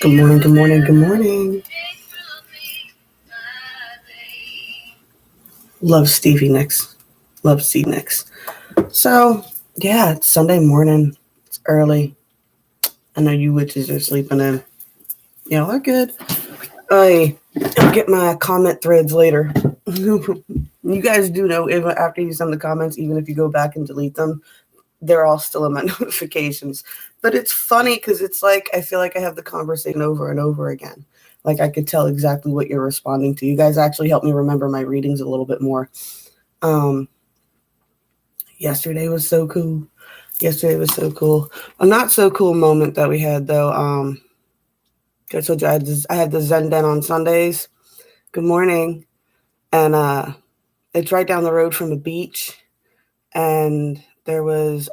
Good morning, good morning, good morning. Love Stevie Nicks. Love Stevie Nicks. So, yeah, it's Sunday morning. It's early. I know you witches are sleeping in. Yeah, we're good. I'll get my comment threads later. You guys do know if after you send the comments, even if you go back and delete them, they're all still in my notifications. But it's funny because it's like I feel like I have the conversation over and over again. Like I could tell exactly what you're responding to. You guys actually help me remember my readings a little bit more. Yesterday was so cool. A not so cool moment that we had though. I told you I had the Zen Den on Sundays. Good morning. And it's right down the road from the beach. And there was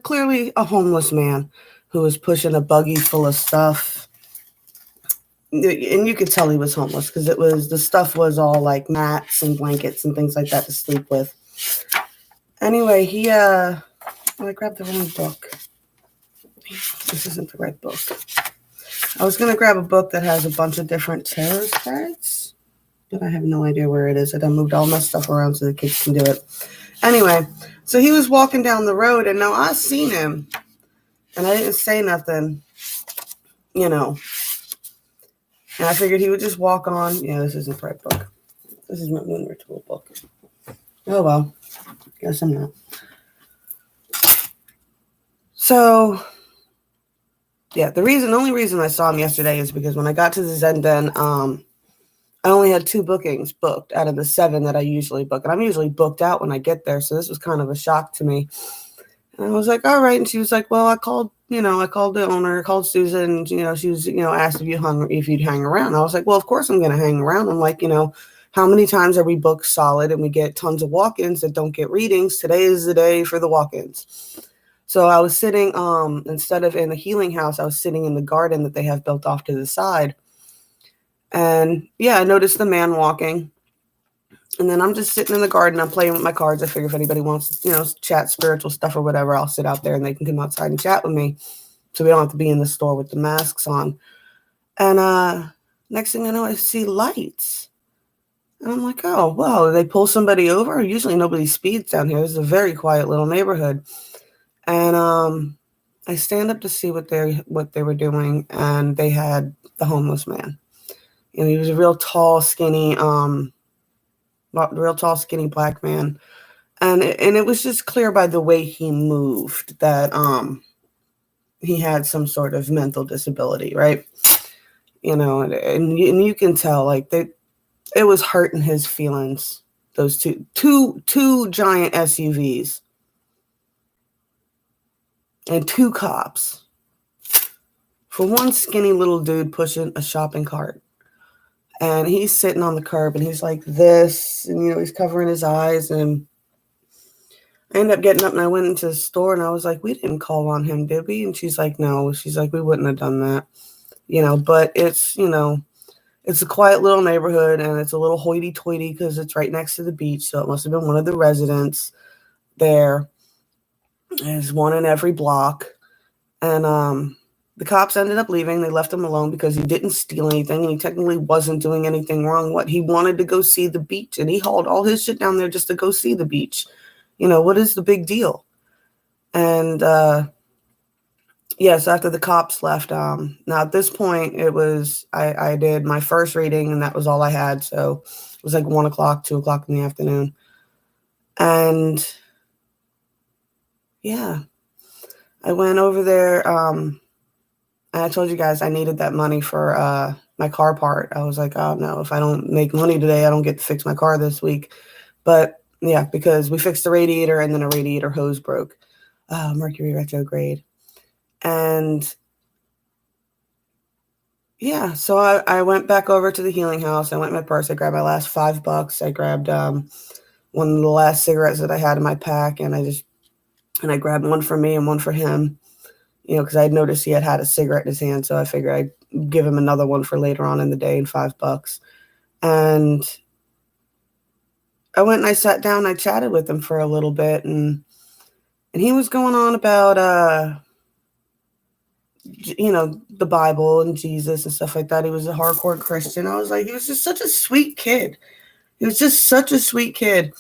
clearly a homeless man who was pushing a buggy full of stuff. And you could tell he was homeless because the stuff was all like mats and blankets and things like that to sleep with. Anyway, I grabbed the wrong book. This isn't the right book. I was going to grab a book that has a bunch of different tarot cards, but I have no idea where it is. I done moved all my stuff around so the kids can do it. Anyway, so he was walking down the road, and now I seen him, and I didn't say nothing, And I figured he would just walk on. Yeah, this isn't the right book. This is my Moon Ritual book. Oh, well. Guess I'm not. So, yeah, the only reason I saw him yesterday is because when I got to the Zen Den, I only had 2 bookings booked out of the 7 that I usually book. And I'm usually booked out when I get there. So this was kind of a shock to me. And I was like, all right. And she was like, well, I called the owner, called Susan, and, she was, asked if you'd hang around. I was like, well, of course I'm going to hang around. I'm like, how many times are we booked solid and we get tons of walk-ins that don't get readings? Today is the day for the walk-ins. So I was sitting, instead of in the healing house, I was sitting in the garden that they have built off to the side. And yeah, I noticed the man walking. And then I'm just sitting in the garden. I'm playing with my cards. I figure if anybody wants, chat spiritual stuff or whatever, I'll sit out there and they can come outside and chat with me. So we don't have to be in the store with the masks on. And next thing I know, I see lights. And I'm like, oh, wow, they pull somebody over? Usually nobody speeds down here. This is a very quiet little neighborhood. And I stand up to see what they were doing, and they had the homeless man. He was a real tall, skinny black man. And it was just clear by the way he moved that he had some sort of mental disability, right? And you can tell like it was hurting his feelings. Those two giant SUVs and 2 cops for one skinny little dude pushing a shopping cart. And he's sitting on the curb and he's like this, and he's covering his eyes. And I ended up getting up and I went into the store and I was like, we didn't call on him, did we? And she's like, no. She's like, we wouldn't have done that. But it's, it's a quiet little neighborhood and it's a little hoity-toity because it's right next to the beach. So it must have been one of the residents there. There's one in every block. And the cops ended up leaving. They left him alone because he didn't steal anything and he technically wasn't doing anything wrong. He wanted to go see the beach and he hauled all his shit down there just to go see the beach. What is the big deal? And so after the cops left, now at this point it was I did my first reading and that was all I had. So it was like 1 o'clock, 2 o'clock in the afternoon. And yeah, I went over there. And I told you guys I needed that money for my car part. I was like, oh no, if I don't make money today, I don't get to fix my car this week. But yeah, because we fixed the radiator and then a radiator hose broke. Mercury retrograde. And yeah, so I went back over to the healing house. I went in my purse. I grabbed my last $5. I grabbed one of the last cigarettes that I had in my pack. And I grabbed one for me and one for him. Because I had noticed he had a cigarette in his hand. So I figured I'd give him another one for later on in the day and $5. And I went and I sat down. I chatted with him for a little bit. And he was going on about the Bible and Jesus and stuff like that. He was a hardcore Christian. I was like, he was just such a sweet kid. He was just such a sweet kid.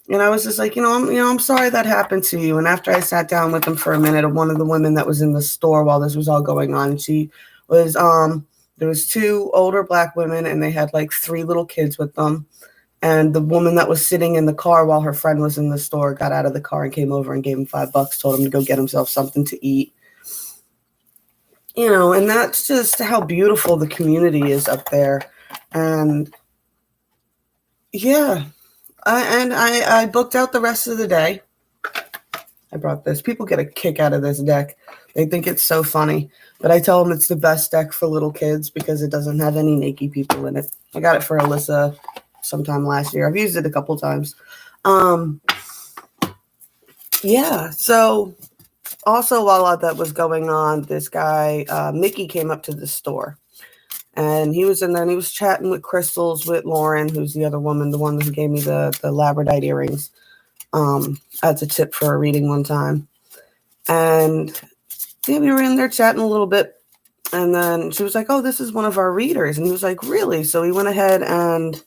And I was just like, I'm sorry that happened to you. And after I sat down with him for a minute, one of the women that was in the store while this was all going on, she was, there was 2 older Black women, and they had like 3 little kids with them. And the woman that was sitting in the car while her friend was in the store got out of the car and came over and gave him $5, told him to go get himself something to eat. And that's just how beautiful the community is up there. And yeah. I booked out the rest of the day. I brought this. People get a kick out of this deck. They think it's so funny. But I tell them it's the best deck for little kids because it doesn't have any naked people in it. I got it for Alyssa sometime last year. I've used it a couple times. Yeah. So also while that was going on, this guy, Mickey, came up to the store. And he was in there and he was chatting with Crystals, with Lauren, who's the other woman, the one who gave me the labradorite earrings as a tip for a reading one time. And yeah, we were in there chatting a little bit. And then she was like, oh, this is one of our readers. And he was like, really? So he went ahead and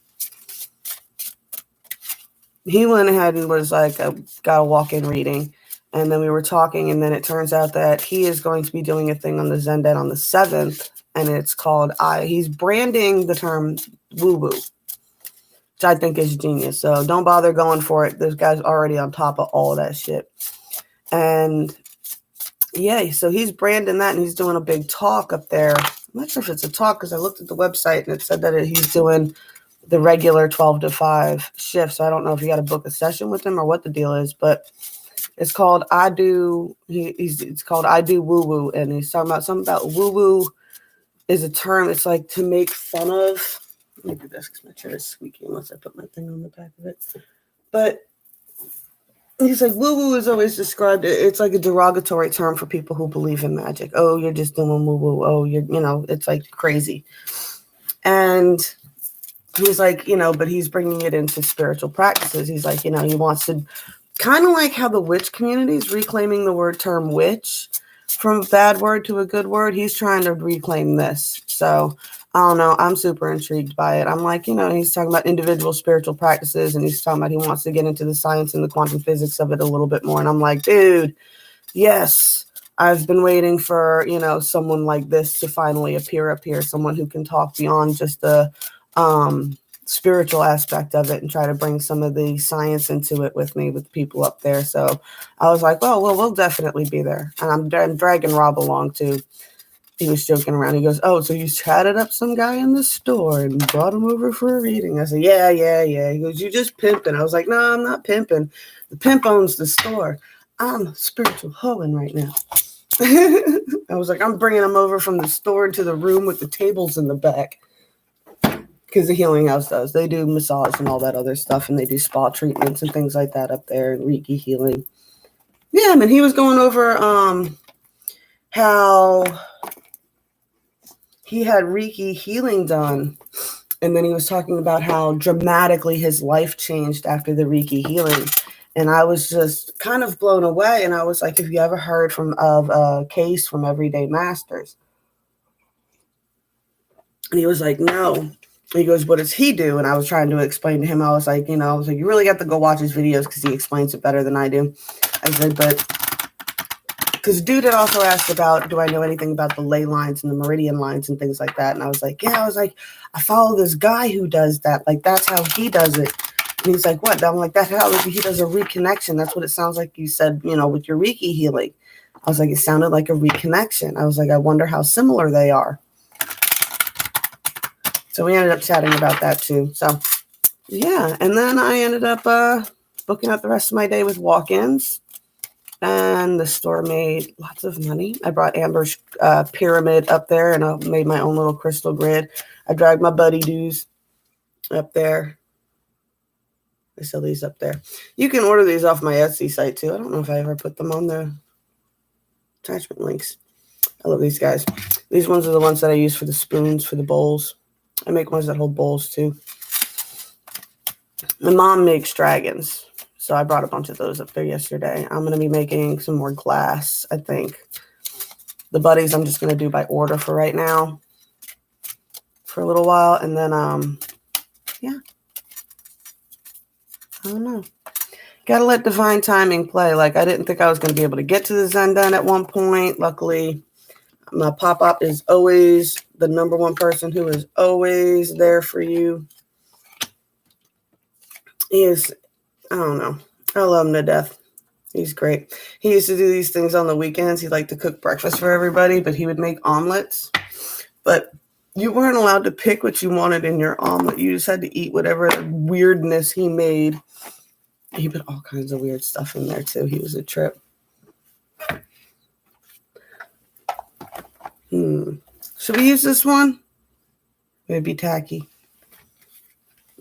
was like, got a walk-in reading. And then we were talking. And then it turns out that he is going to be doing a thing on the Zen Den on the 7th. And it's called, he's branding the term woo-woo, which I think is genius. So don't bother going for it. This guy's already on top of all of that shit. And yeah, so he's branding that and he's doing a big talk up there. I'm not sure if it's a talk because I looked at the website and it said that he's doing the regular 12 to 5 shift. So I don't know if you got to book a session with him or what the deal is, but it's called it's called I Do Woo Woo. And he's talking about something about woo woo is a term. It's like to make fun of. Let me do this because my chair is squeaky unless I put my thing on the back of it. But he's like, woo-woo is always described. It's like a derogatory term for people who believe in magic. Oh, you're just doing woo-woo. Oh, it's like crazy. And he's like, but he's bringing it into spiritual practices. He's like, he wants to kind of like how the witch community is reclaiming the term witch from a bad word to a good word. He's trying to reclaim this. So I don't know. I'm super intrigued by it. I'm like, he's talking about individual spiritual practices and he's talking about he wants to get into the science and the quantum physics of it a little bit more. And I'm like, dude, yes, I've been waiting for, someone like this to finally appear up here, someone who can talk beyond just the spiritual aspect of it and try to bring some of the science into it with me, with people up there. So I was like, well, we'll definitely be there. And I'm dragging Rob along too. He was joking around. He goes, oh, so you chatted up some guy in the store and brought him over for a reading. I said, yeah. He goes, you just pimping. I was like, no, I'm not pimping. The pimp owns the store. I'm spiritual hoeing right now. I was like, I'm bringing him over from the store to the room with the tables in the back. Because the healing house does. They do massage and all that other stuff. And they do spa treatments and things like that up there. And Reiki healing. Yeah, man, he was going over how he had Reiki healing done. And then he was talking about how dramatically his life changed after the Reiki healing. And I was just kind of blown away. And I was like, have you ever heard of a case from Everyday Masters? And he was like, no. He goes, what does he do? And I was trying to explain to him. I was like, you really got to go watch his videos because he explains it better than I do. I said, because dude had also asked about, do I know anything about the ley lines and the meridian lines and things like that? And I was like, yeah. I was like, I follow this guy who does that. Like, that's how he does it. And he's like, what? And I'm like, that's how he does a reconnection. That's what it sounds like you said, with your Reiki healing. I was like, it sounded like a reconnection. I was like, I wonder how similar they are. So we ended up chatting about that too. So yeah. And then I ended up booking out the rest of my day with walk-ins. And the store made lots of money. I brought Amber's pyramid up there and I made my own little crystal grid. I dragged my buddy dues up there. I sell these up there. You can order these off my Etsy site too. I don't know if I ever put them on the attachment links. I love these guys. These ones are the ones that I use for the spoons, for the bowls. I make ones that hold bowls too. My mom makes dragons. So I brought a bunch of those up there yesterday. I'm going to be making some more glass, I think. I'm going to be making some more glass. I think. 'Cause, dude, it also asked about, do I know anything about the ley lines and the meridian lines and things like that? And I was like, yeah. I was like, I follow this guy who does that. Like, that's how he does it. And he's like, what? And I'm like, that's how he does a reconnection. That's what it sounds like you said, with your Reiki healing. I was like, it sounded like a reconnection. I was like, I wonder how similar they are. So yeah. And then I ended up chatting about that. The buddies I'm just going to do by order for right now for a little while. And then, yeah, I don't know. Got to let divine timing play. Like, I didn't think I was going to be able to get to the Zen Den at one point. Luckily, my pop-up is always the number one person who is always there for you. He is, I don't know. I love him to death. He's great. He used to do these things on the weekends. He liked to cook breakfast for everybody, but he would make omelets. But you weren't allowed to pick what you wanted in your omelet. You just had to eat whatever weirdness he made. He put all kinds of weird stuff in there, too. He was a trip. Should we use this one? Maybe tacky.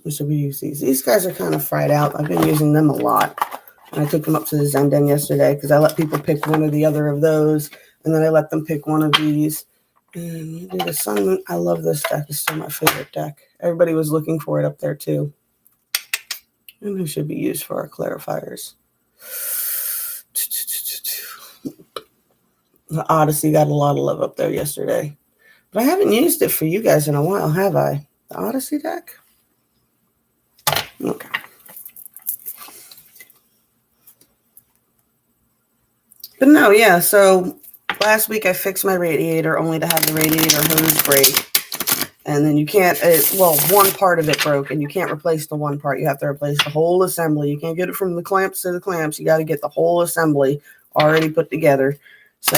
Or should we use these? These guys are kind of fried out. I've been using them a lot. And I took them up to the Zen Den yesterday because I let people pick one or the other of those. And then I let them pick one of these. And the Sun Moon. I love this deck. It's still my favorite deck. Everybody was looking for it up there, too. And it should be used for our clarifiers. The Odyssey got a lot of love up there yesterday. But I haven't used it for you guys in a while, have I? The Odyssey deck? Okay. But no, yeah, so last week I fixed my radiator only to have the radiator hose break. And then you can't, one part of it broke, and you can't replace the one part. You have to replace the whole assembly. You can't get it from the clamps to the clamps. You got to get the whole assembly already put together. So,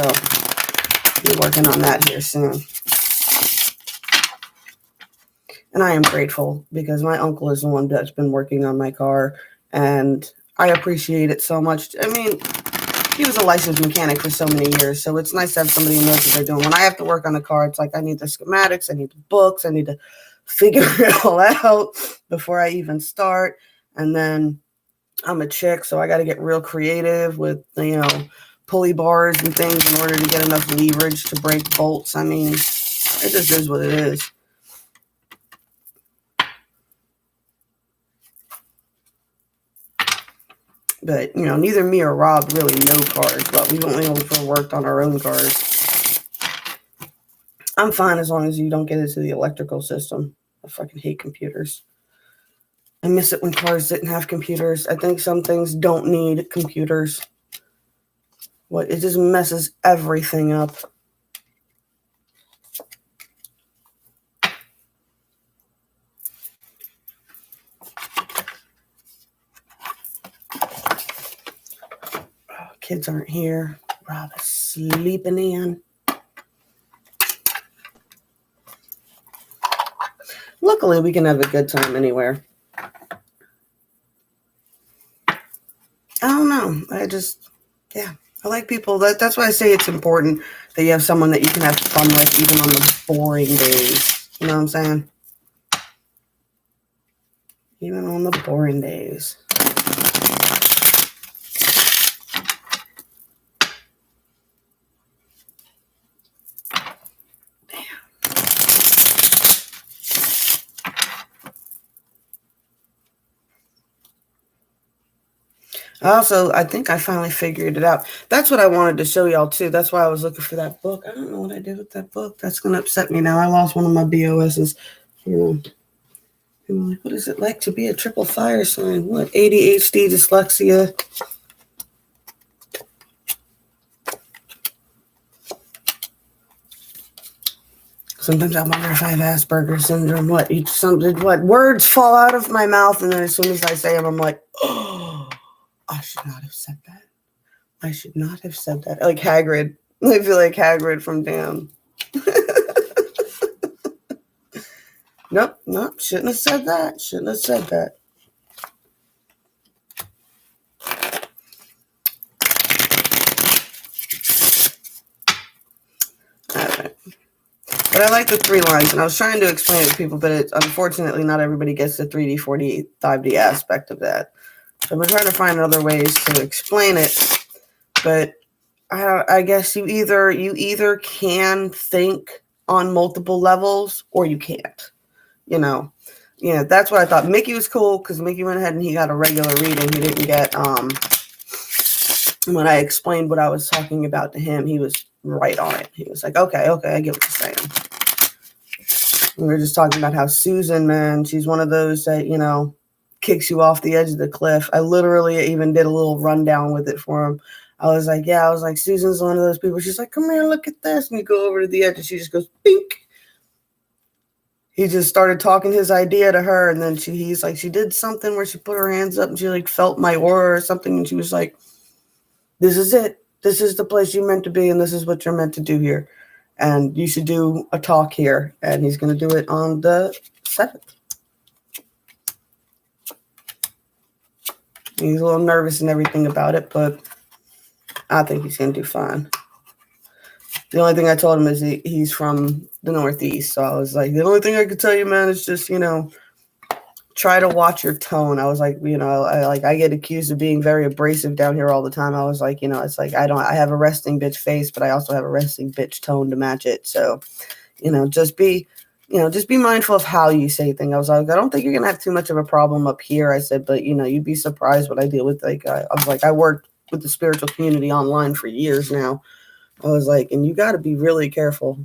be working on that here soon. And I am grateful because my uncle is the one that's been working on my car, and I appreciate it so much. I mean, he was a licensed mechanic for so many years, so it's nice to have somebody who knows what they're doing. When I have to work on a car, it's like I need the schematics, I need the books, I need to figure it all out before I even start. And then I'm a chick, so I got to get real creative with, pulley bars and things in order to get enough leverage to break bolts. I mean, it just is what it is. But, neither me or Rob really know cars, but we've only worked on our own cars. I'm fine as long as you don't get into the electrical system. I fucking hate computers. I miss it when cars didn't have computers. I think some things don't need computers. It just messes everything up. Kids aren't here. Rob is sleeping in. Luckily, we can have a good time anywhere. I don't know. I like people. That's why I say it's important that you have someone that you can have fun with even on the boring days. You know what I'm saying? Even on the boring days. Also, I think I finally figured it out. That's what I wanted to show y'all, too. That's why I was looking for that book. I don't know what I did with that book. That's going to upset me now. I lost one of my BOSs. What is it like to be a triple fire sign? What? ADHD, dyslexia. Sometimes I wonder if I have Asperger's syndrome. What? Words fall out of my mouth, and then as soon as I say them, I'm like, oh. I should not have said that. I should not have said that. Like Hagrid. I feel like Hagrid from Damn. Nope. Shouldn't have said that. All right. But I like the 3 lines, and I was trying to explain it to people, but unfortunately not everybody gets the 3D, 4D, 5D aspect of that. So I've been trying to find other ways to explain it, but I guess you either can think on multiple levels or you can't. That's what I thought. Mickey was cool because Mickey went ahead and he got a regular reading. He didn't get when I explained what I was talking about to him, he was right on it. He was like, okay, I get what you're saying. We were just talking about how Susan, man, she's one of those that, kicks you off the edge of the cliff. I literally even did a little rundown with it for him. I was like, Susan's one of those people. She's like, come here, look at this. And you go over to the edge and she just goes, bink. He just started talking his idea to her. And then he's like, she did something where she put her hands up and she like felt my aura or something. And she was like, this is it. This is the place you're meant to be. And this is what you're meant to do here. And you should do a talk here. And he's going to do it on the 7th. He's a little nervous and everything about it, but I think he's going to do fine. The only thing I told him is he's from the Northeast. So I was like, the only thing I could tell you, man, is just, try to watch your tone. I was like, I get accused of being very abrasive down here all the time. I was like, it's like, I have a resting bitch face, but I also have a resting bitch tone to match it. So, just be mindful of how you say things. I was like, I don't think you're going to have too much of a problem up here. I said, but you'd be surprised what I deal with. Like, I was like, I worked with the spiritual community online for years now. I was like, and you got to be really careful.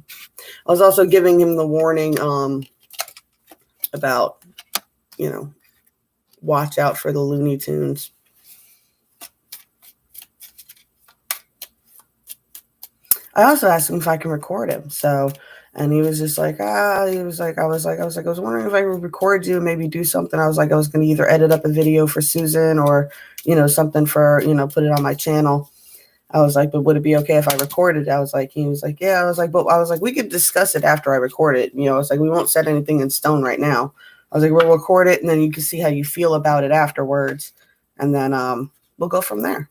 I was also giving him the warning, about, watch out for the Looney Tunes. I also asked him if I can record him. So, and he was just like, I was wondering if I would record you and maybe do something. I was like, I was going to either edit up a video for Susan or, something for, put it on my channel. I was like, but would it be okay if I recorded? He was like, yeah. I was like, we could discuss it after I record it. I was like, we won't set anything in stone right now. I was like, we'll record it and then you can see how you feel about it afterwards. And then we'll go from there.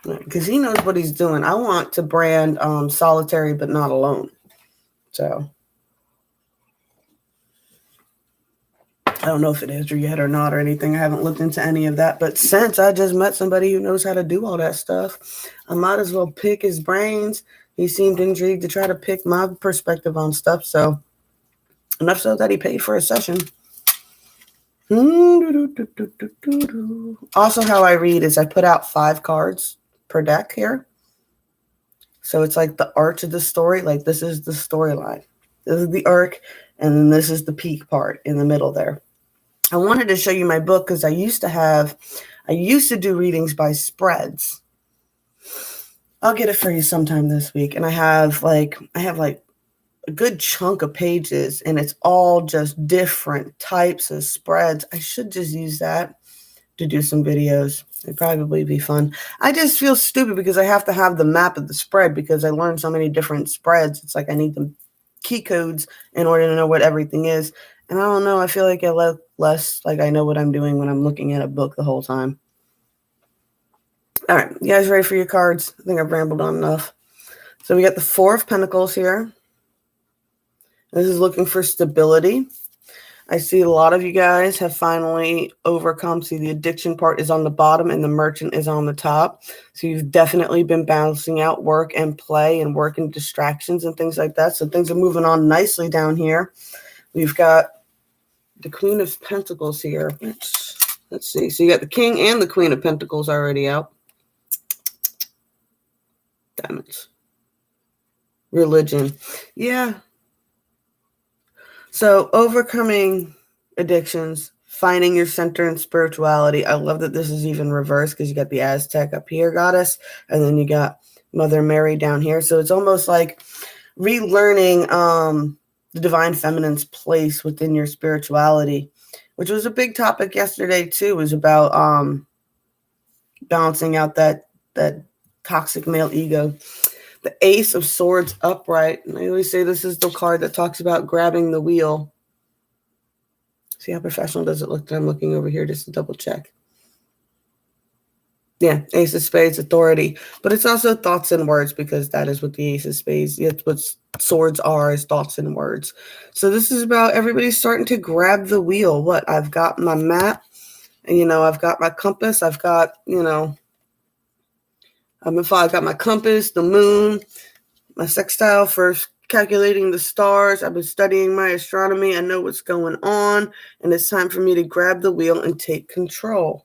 Because he knows what he's doing. I want to brand Solitary but Not Alone. So I don't know if it is yet or not or anything. I haven't looked into any of that. But since I just met somebody who knows how to do all that stuff, I might as well pick his brains. He seemed intrigued to try to pick my perspective on stuff. So enough so that he paid for a session. Also, how I read is I put out 5 cards per deck here. So it's like the arch of the story. Like this is the storyline. This is the arc. And then this is the peak part in the middle there. I wanted to show you my book because I used to do readings by spreads. I'll get it for you sometime this week. And I have like a good chunk of pages and it's all just different types of spreads. I should just use that to do some videos. It'd probably be fun. I just feel stupid because I have to have the map of the spread because I learned so many different spreads. It's like I need the key codes in order to know what everything is. And I don't know. I feel like I look less like I know what I'm doing when I'm looking at a book the whole time. All right. You guys ready for your cards? I think I've rambled on enough. So we got the 4 of Pentacles here. This is looking for stability. I see a lot of you guys have finally overcome. See, the addiction part is on the bottom and the merchant is on the top. So you've definitely been balancing out work and play and work and distractions and things like that. So things are moving on nicely down here. We've got the Queen of Pentacles here. Let's see. So you got the King and the Queen of Pentacles already out. Damn it. Religion. Yeah. So overcoming addictions, finding your center in spirituality. I love that this is even reversed because you got the Aztec up here, goddess, and then you got Mother Mary down here. So it's almost like relearning the divine feminine's place within your spirituality, which was a big topic yesterday too. It was about balancing out that toxic male ego. The Ace of Swords upright. And I always say this is the card that talks about grabbing the wheel. See how professional does it look that I'm looking over here just to double check. Yeah, Ace of Spades, authority. But it's also thoughts and words because that is what the Ace of Spades, it's what swords are, is thoughts and words. So this is about everybody starting to grab the wheel. What? I've got my map, and, I've got my compass. I've got, I've got my compass, the moon, my sextile for calculating the stars. I've been studying my astronomy. I know what's going on, and it's time for me to grab the wheel and take control.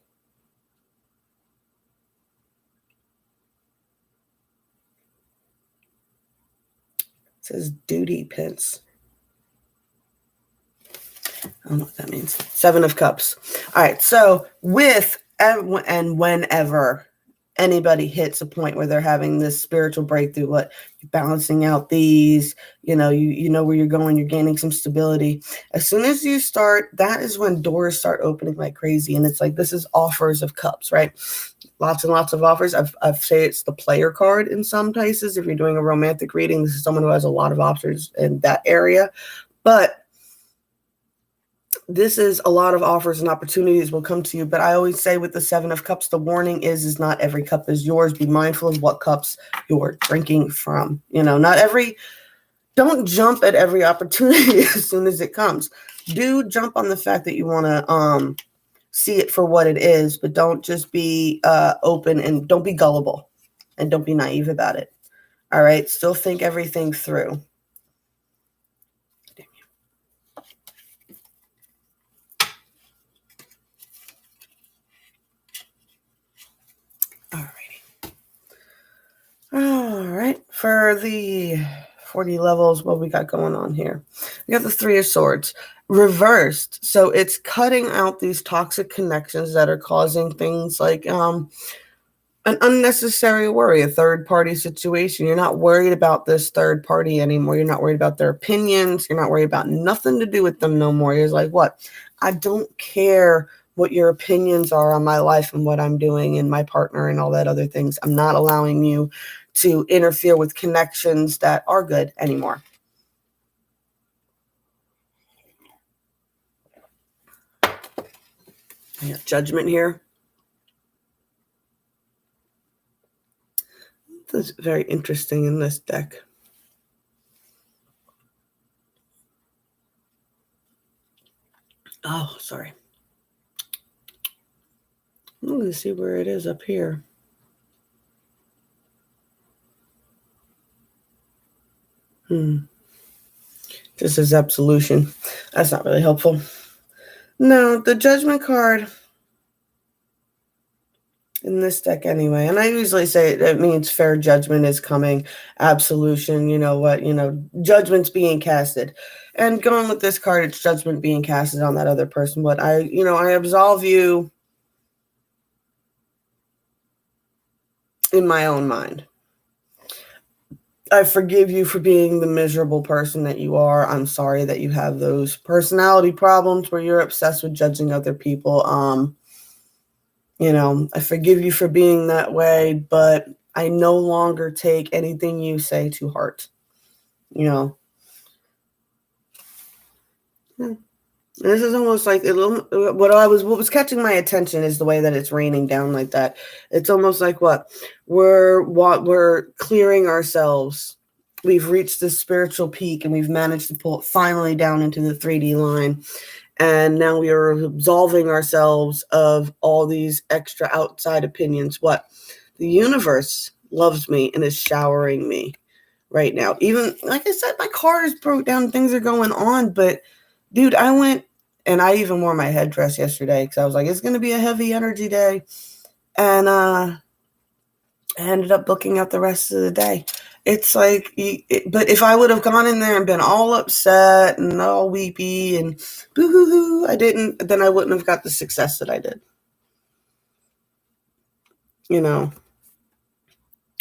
says duty pence. I don't know what that means. 7 of Cups. All right. So with and whenever anybody hits a point where they're having this spiritual breakthrough, what you're balancing out these, you know where you're going, you're gaining some stability. As soon as you start, that is when doors start opening like crazy. And it's like, this is offers of cups, right? Lots and lots of offers. I've say it's the player card in some cases. If you're doing a romantic reading, this is someone who has a lot of offers in that area. But this is a lot of offers and opportunities will come to you. But I always say with the 7 of Cups, the warning is not every cup is yours. Be mindful of what cups you're drinking from. Don't jump at every opportunity as soon as it comes. Do jump on the fact that you want to see it for what it is, but don't just be open, and don't be gullible, and don't be naive about it. All right. Still think everything through. All right, for the 40 levels, what we got going on here? We got the 3 of Swords reversed. So it's cutting out these toxic connections that are causing things like an unnecessary worry, a third-party situation. You're not worried about this third party anymore. You're not worried about their opinions. You're not worried about nothing to do with them no more. You're like, what? I don't care what your opinions are on my life and what I'm doing and my partner and all that other things. I'm not allowing you to interfere with connections that are good anymore. I got Judgment here. This is very interesting in this deck. Oh, sorry. I'm going to see where it is up here. This is absolution. That's not really helpful. No, the Judgment card in this deck anyway. And I usually say it means fair judgment is coming. Absolution, judgment's being casted. And going with this card, it's judgment being casted on that other person. But I absolve you in my own mind. I forgive you for being the miserable person that you are. I'm sorry that you have those personality problems where you're obsessed with judging other people. I forgive you for being that way, but I no longer take anything you say to heart. This is almost like what was catching my attention is the way that it's raining down like that. It's almost like we're clearing ourselves. We've reached this spiritual peak and we've managed to pull it finally down into the 3D line. And now we are absolving ourselves of all these extra outside opinions. The universe loves me and is showering me right now. Even, like I said, my car is broke down, things are going on, but dude, I went and I even wore my headdress yesterday because I was like, it's going to be a heavy energy day. And I ended up booking out the rest of the day. It's like, but if I would have gone in there and been all upset and all weepy and boo-hoo-hoo, then I wouldn't have got the success that I did.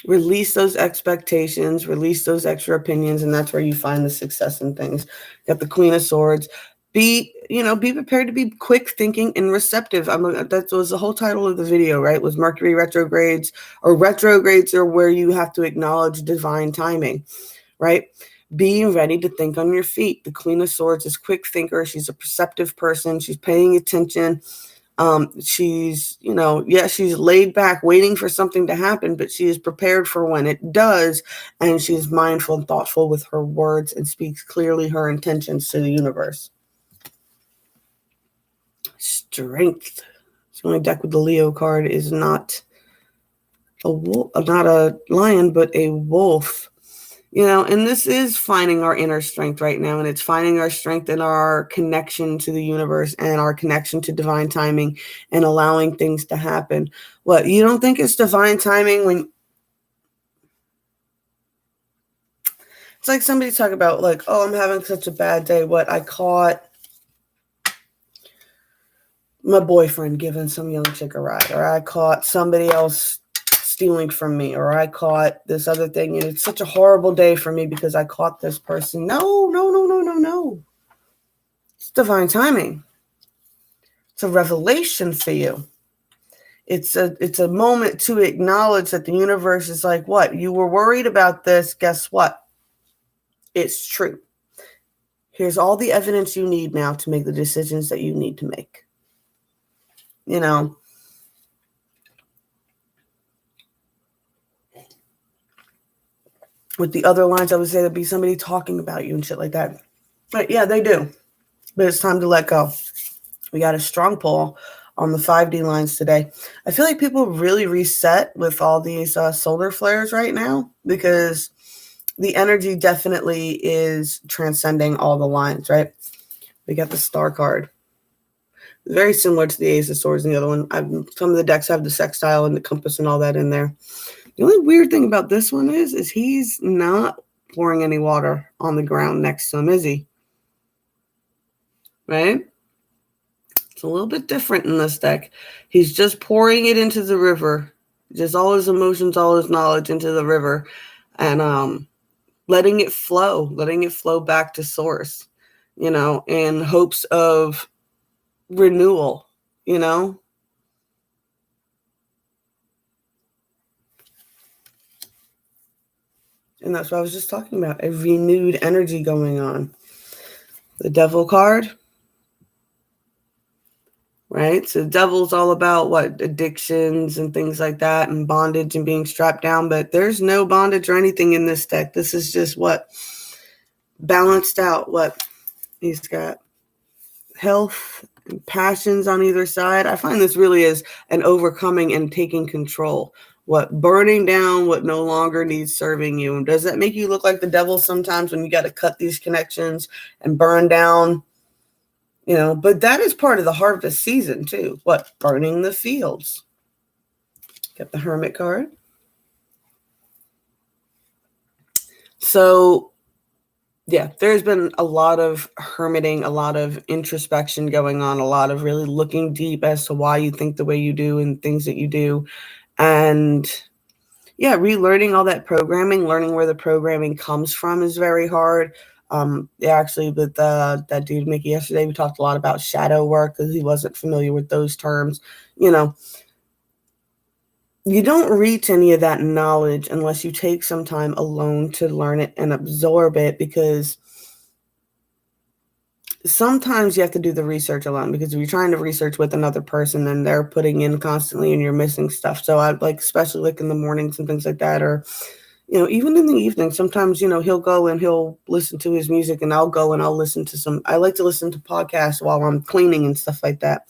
Release those expectations, release those extra opinions, and that's where you find the success in things. You got the Queen of Swords. Be prepared to be quick thinking and receptive. That was the whole title of the video, right? Was Mercury retrogrades, or retrogrades are where you have to acknowledge divine timing, right? Being ready to think on your feet. The Queen of Swords is quick thinker. She's a perceptive person. She's paying attention. She's laid back waiting for something to happen, but she is prepared for when it does. And she's mindful and thoughtful with her words and speaks clearly her intentions to the universe. Strength. The only deck with the Leo card is not a wolf, not a lion, but a wolf. And this is finding our inner strength right now. And it's finding our strength in our connection to the universe and our connection to divine timing and allowing things to happen. What, you don't think it's divine timing when It's like somebody talk about like, oh, I'm having such a bad day. What, I caught my boyfriend giving some young chick a ride, or I caught somebody else stealing from me, or I caught this other thing, and it's such a horrible day for me because I caught this person. No. It's divine timing. It's a revelation for you. It's a moment to acknowledge that the universe is like, what? You were worried about this. Guess what? It's true. Here's all the evidence you need now to make the decisions that you need to make. You know, with the other lines, I would say there'd be somebody talking about you and shit like that. But yeah, they do. But it's time to let go. We got a strong pull on the 5D lines today. I feel like people really reset with all these solar flares right now because the energy definitely is transcending all the lines, right? We got the Star card. Very similar to the Ace of Swords and the other one. Some of the decks have the sextile and the compass and all that in there. The only weird thing about this one is he's not pouring any water on the ground next to him, is he? Right? It's a little bit different in this deck. He's just pouring it into the river. Just all his emotions, all his knowledge into the river. And letting it flow back to source, in hopes of renewal, And that's what I was just talking about, a renewed energy going on. The Devil card, right? So the Devil's all about what? Addictions and things like that, and bondage and being strapped down, but there's no bondage or anything in this deck. This is just what? Balanced out. What? He's got health and passions on either side. I find this really is an overcoming and taking control. What? Burning down what no longer needs serving you. And does that make you look like the devil sometimes when you got to cut these connections and burn down? But that is part of the harvest season too. What? Burning the fields. Got the Hermit card. So yeah, there's been a lot of hermiting, a lot of introspection going on, a lot of really looking deep as to why you think the way you do and things that you do. And yeah, relearning all that programming, learning where the programming comes from is very hard. Actually, with that dude Mickey yesterday, we talked a lot about shadow work because he wasn't familiar with those terms. You don't reach any of that knowledge unless you take some time alone to learn it and absorb it, because sometimes you have to do the research alone, because if you're trying to research with another person and they're putting in constantly and you're missing stuff. So I especially in the mornings and things like that, or even in the evening, sometimes, he'll go and he'll listen to his music and I'll go and I'll listen to I like to listen to podcasts while I'm cleaning and stuff like that.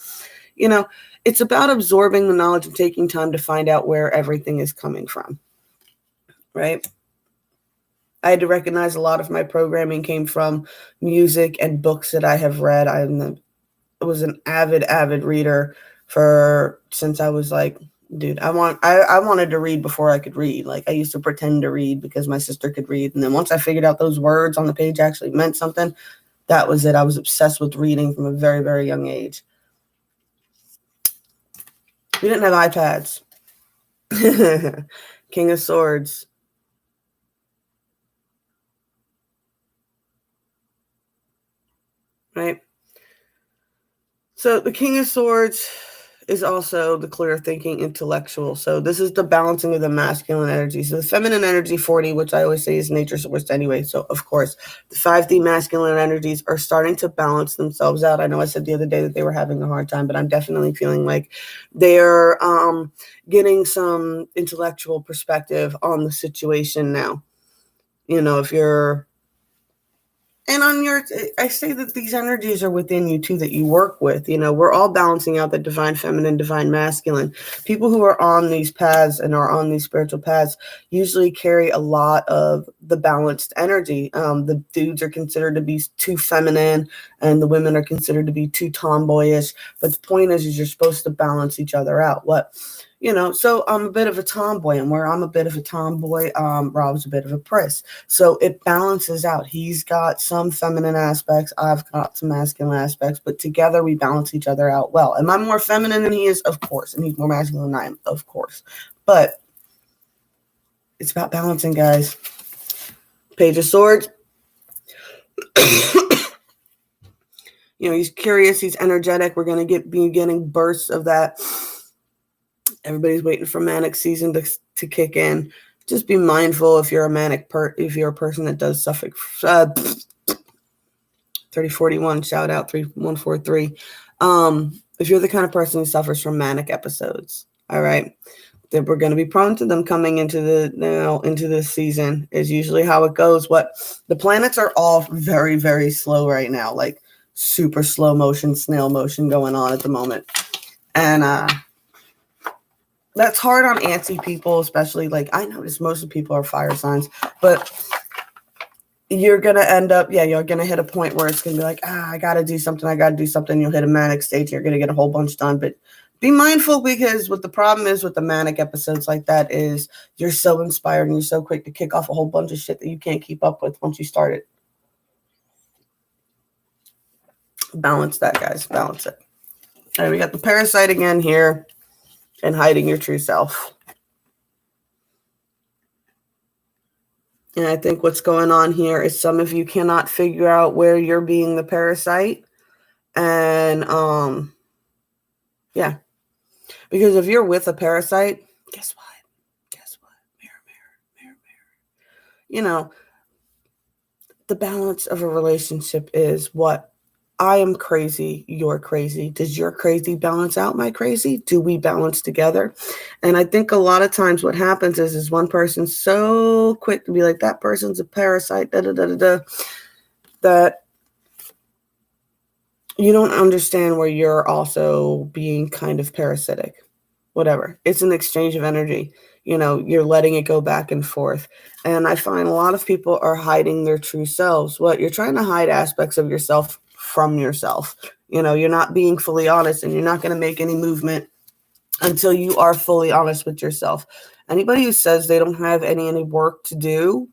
It's about absorbing the knowledge and taking time to find out where everything is coming from, right? I had to recognize a lot of my programming came from music and books that I have read. I was an avid reader since I was dude, I wanted to read before I could read. I used to pretend to read because my sister could read. And then once I figured out those words on the page actually meant something, that was it. I was obsessed with reading from a very, very young age. We didn't have iPads. King of Swords. Right? So the King of Swords is also the clear thinking intellectual. So this is the balancing of the masculine energy. So the feminine energy 40, which I always say is nature sourced anyway. So of course, the 5D masculine energies are starting to balance themselves out. I know I said the other day that they were having a hard time, but I'm definitely feeling like they're getting some intellectual perspective on the situation now. If you're and I say that these energies are within you too, that you work with. We're all balancing out the divine feminine, divine masculine. People who are on these paths and are on these spiritual paths usually carry a lot of the balanced energy. The dudes are considered to be too feminine and the women are considered to be too tomboyish. But the point is you're supposed to balance each other out. So I'm a bit of a tomboy, and where I'm a bit of a tomboy, Rob's a bit of a priss. So it balances out. He's got some feminine aspects, I've got some masculine aspects, but together we balance each other out well. Am I more feminine than he is? Of course. And he's more masculine than I am? Of course. But it's about balancing, guys. Page of Swords. He's curious, he's energetic. We're going to be getting bursts of that. Everybody's waiting for manic season to kick in. Just be mindful if you're a if you're a person that does suffer. 3041, shout out 3143. If you're the kind of person who suffers from manic episodes, all right, then we're going to be prone to them coming into this season. Is usually how it goes. What the planets are all very, very slow right now, like super slow motion, snail motion going on at the moment, and that's hard on antsy people, especially. Like, I notice most of the people are fire signs, but you're going to end up, you're going to hit a point where it's going to be like, I got to do something. You'll hit a manic stage. And you're going to get a whole bunch done. But be mindful, because what the problem is with the manic episodes like that is you're so inspired and you're so quick to kick off a whole bunch of shit that you can't keep up with once you start it. Balance that, guys. Balance it. All right, we got the parasite again here. And hiding your true self. And I think what's going on here is some of you cannot figure out where you're being the parasite. And because if you're with a parasite, guess what? Mirror. The balance of a relationship is what? I am crazy, you're crazy. Does your crazy balance out my crazy? Do we balance together? And I think a lot of times what happens is one person's so quick to be like, that person's a parasite, that you don't understand where you're also being kind of parasitic. Whatever. It's an exchange of energy. You're letting it go back and forth. And I find a lot of people are hiding their true selves. You're trying to hide aspects of yourself from yourself. You're not being fully honest, and you're not going to make any movement until you are fully honest with yourself. Anybody who says they don't have any work to do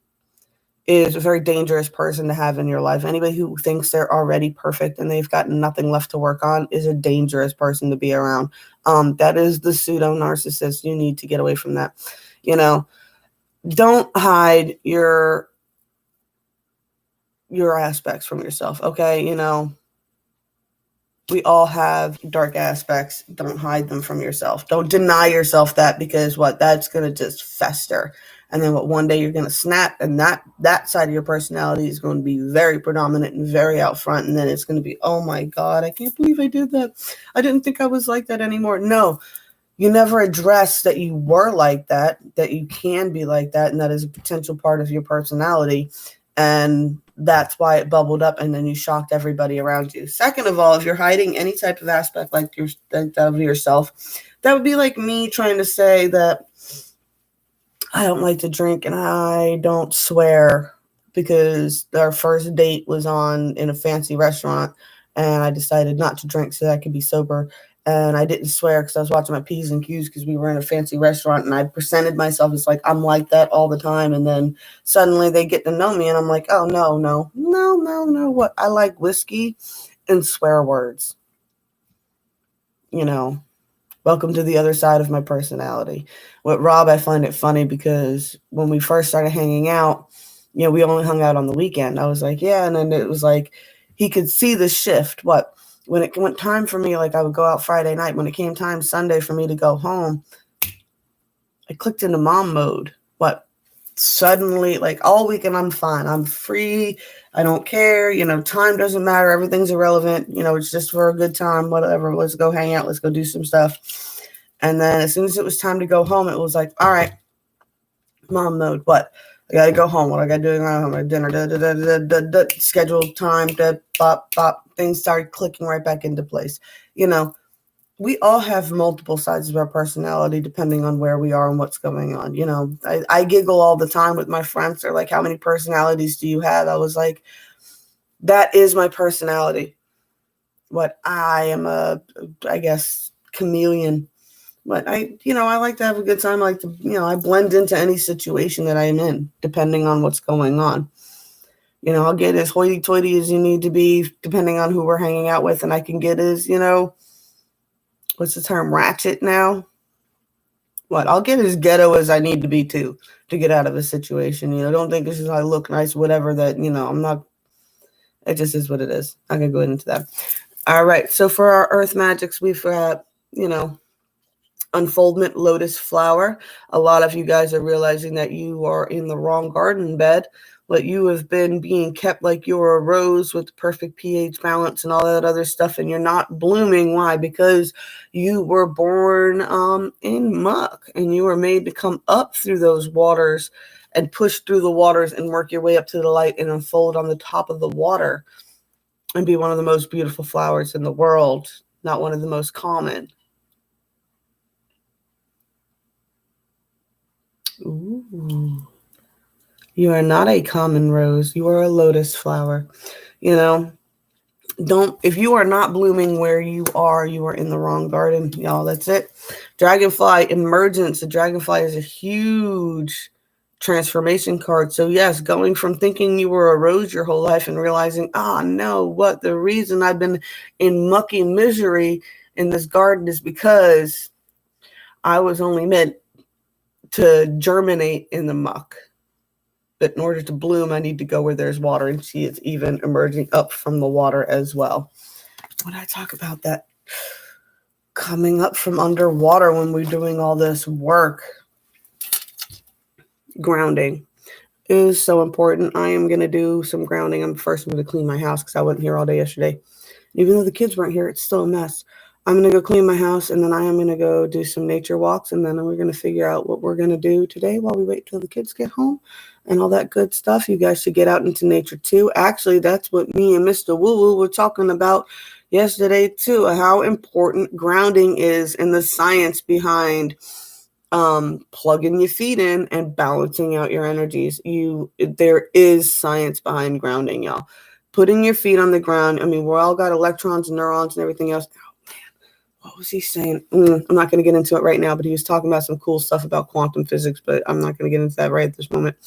is a very dangerous person to have in your life. Anybody who thinks they're already perfect and they've got nothing left to work on is a dangerous person to be around. That is the pseudo narcissist. You need to get away from that. Don't hide your aspects from yourself. Okay. We all have dark aspects. Don't hide them from yourself. Don't deny yourself that, because that's going to just fester. And then one day you're going to snap, and that side of your personality is going to be very predominant and very out front. And then it's going to be, oh my God, I can't believe I did that. I didn't think I was like that anymore. No, you never addressed that you were like that you can be like that. And that is a potential part of your personality. And that's why it bubbled up, and then you shocked everybody around you. Second of all, if you're hiding any type of aspect like that of yourself, that would be like me trying to say that I don't like to drink and I don't swear because our first date was in a fancy restaurant, and I decided not to drink so that I could be sober. And I didn't swear because I was watching my P's and Q's because we were in a fancy restaurant, and I presented myself as like, I'm like that all the time. And then suddenly they get to know me, and I'm like, oh, no. What? I like whiskey and swear words. Welcome to the other side of my personality. With Rob, I find it funny because when we first started hanging out, we only hung out on the weekend. I was like, yeah. And then it was like, he could see the shift. When it went time for me, like I would go out Friday night. When it came time Sunday for me to go home, I clicked into mom mode. Suddenly, like all weekend, I'm fine. I'm free. I don't care. Time doesn't matter. Everything's irrelevant. It's just for a good time, whatever. Let's go hang out. Let's go do some stuff. And then as soon as it was time to go home, it was like, all right, mom mode. What? I got to go home. What I got to do at home? Dinner, scheduled time, bop. Things started clicking right back into place. We all have multiple sides of our personality depending on where we are and what's going on. I giggle all the time with my friends. They're like, how many personalities do you have? I was like, that is my personality. I am I guess, chameleon. But I like to have a good time. I like to, I blend into any situation that I'm in, depending on what's going on. I'll get as hoity-toity as you need to be, depending on who we're hanging out with, and I can get as, what's the term, ratchet now? I'll get as ghetto as I need to be to get out of a situation. Don't think this is how I look nice, whatever, that, I'm not, it just is what it is. I'm going to go into that. All right. So for our earth magics, we've got, unfoldment, lotus flower. A lot of you guys are realizing that you are in the wrong garden bed, but you have been being kept like you're a rose with the perfect pH balance and all that other stuff, and you're not blooming. Why? Because you were born in muck, and you were made to come up through those waters and push through the waters and work your way up to the light and unfold on the top of the water and be one of the most beautiful flowers in the world, not one of the most common. Ooh. You are not a common rose. You are a lotus flower. If you are not blooming where you are in the wrong garden, y'all. That's it. Dragonfly emergence. The dragonfly is a huge transformation card. So yes, going from thinking you were a rose your whole life and realizing, no, the reason I've been in mucky misery in this garden is because I was only meant to germinate in the muck. But in order to bloom, I need to go where there's water, and she is even emerging up from the water as well. When I talk about that, coming up from underwater when we're doing all this work, grounding is so important. I am going to do some grounding. I'm going to clean my house because I wasn't here all day yesterday. Even though the kids weren't here, it's still a mess. I'm going to go clean my house, and then I am going to go do some nature walks, and then we're going to figure out what we're going to do today while we wait till the kids get home and all that good stuff. You guys should get out into nature too. Actually, that's what me and Mr. Woo Woo were talking about yesterday too, how important grounding is and the science behind plugging your feet in and balancing out your energies. There is science behind grounding, y'all. Putting your feet on the ground. I mean, we're all got electrons and neurons and everything else. What was he saying? I'm not going to get into it right now, but he was talking about some cool stuff about quantum physics, but I'm not going to get into that right at this moment.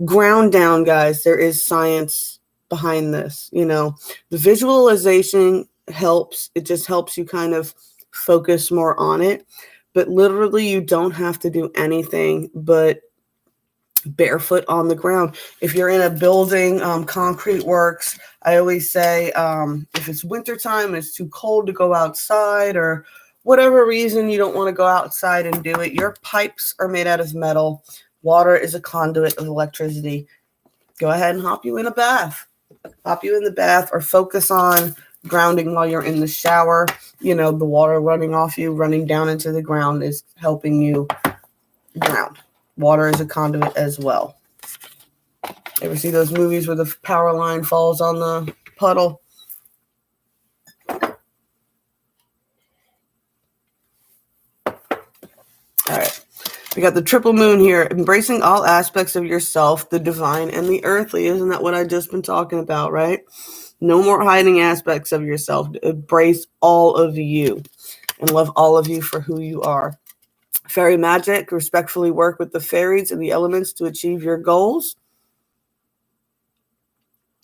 Ground down, guys. There is science behind this. The visualization helps. It just helps you kind of focus more on it. But literally, you don't have to do anything but barefoot on the ground. If you're in a building, concrete works, I always say if it's wintertime, it's too cold to go outside, or whatever reason you don't want to go outside and do it, your pipes are made out of metal. Water is a conduit of electricity. Go ahead and hop you in a bath. Hop you in the bath, or focus on grounding while you're in the shower. The water running off you, running down into the ground is helping you ground. Water is a conduit as well. Ever see those movies where the power line falls on the puddle? All right. We got the triple moon here, embracing all aspects of yourself, the divine and the earthly. Isn't that what I just been talking about, right? No more hiding aspects of yourself. Embrace all of you and love all of you for who you are. Fairy magic, respectfully work with the fairies and the elements to achieve your goals.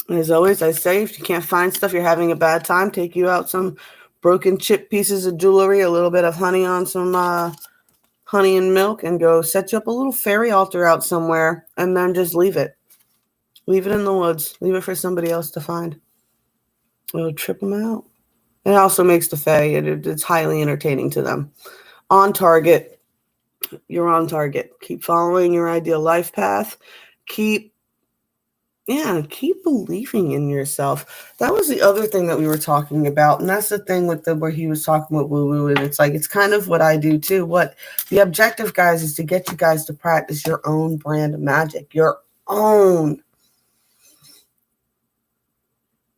As always, I say, if you can't find stuff, you're having a bad time, take you out some broken chip pieces of jewelry, a little bit of honey on some honey and milk, and go set you up a little fairy altar out somewhere, and then just leave it. Leave it in the woods. Leave it for somebody else to find. It'll trip them out. It also makes the fae, it's highly entertaining to them. On target. You're on target. Keep following your ideal life path. Keep believing in yourself. That was the other thing that we were talking about. And that's the thing with where he was talking with woo-woo. And it's like, it's kind of what I do too. What the objective, guys, is to get you guys to practice your own brand of magic. Your own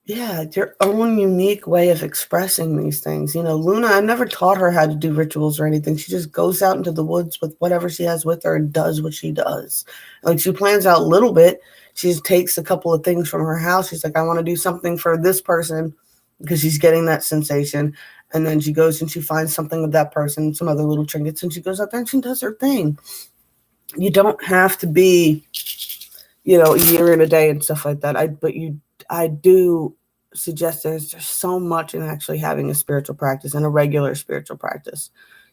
unique way of expressing these things. Luna, I never taught her how to do rituals or anything. She just goes out into the woods with whatever she has with her and does what she does. Like, she plans out a little bit. She just takes a couple of things from her house. She's like, I want to do something for this person, because she's getting that sensation. And then she goes and she finds something with that person, some other little trinkets, and she goes out there and she does her thing. You don't have to be, a year and a day and stuff like that. I do suggest there's so much in actually having a spiritual practice and a regular spiritual practice.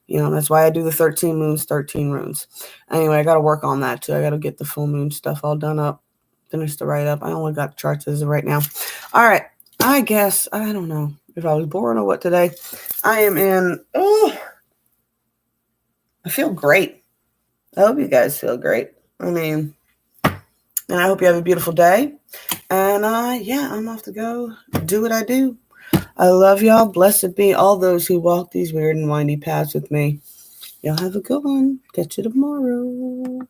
That's why I do the 13 moons, 13 runes. Anyway, I got to work on that too. I got to get the full moon stuff all done up, finish the write up. I only got charts as of right now. All right. I guess, I don't know if I was born or what today. I am in, I feel great. I hope you guys feel great. And I hope you have a beautiful day. And I'm off to go do what I do. I love y'all. Blessed be all those who walk these weird and windy paths with me. Y'all have a good one. Catch you tomorrow.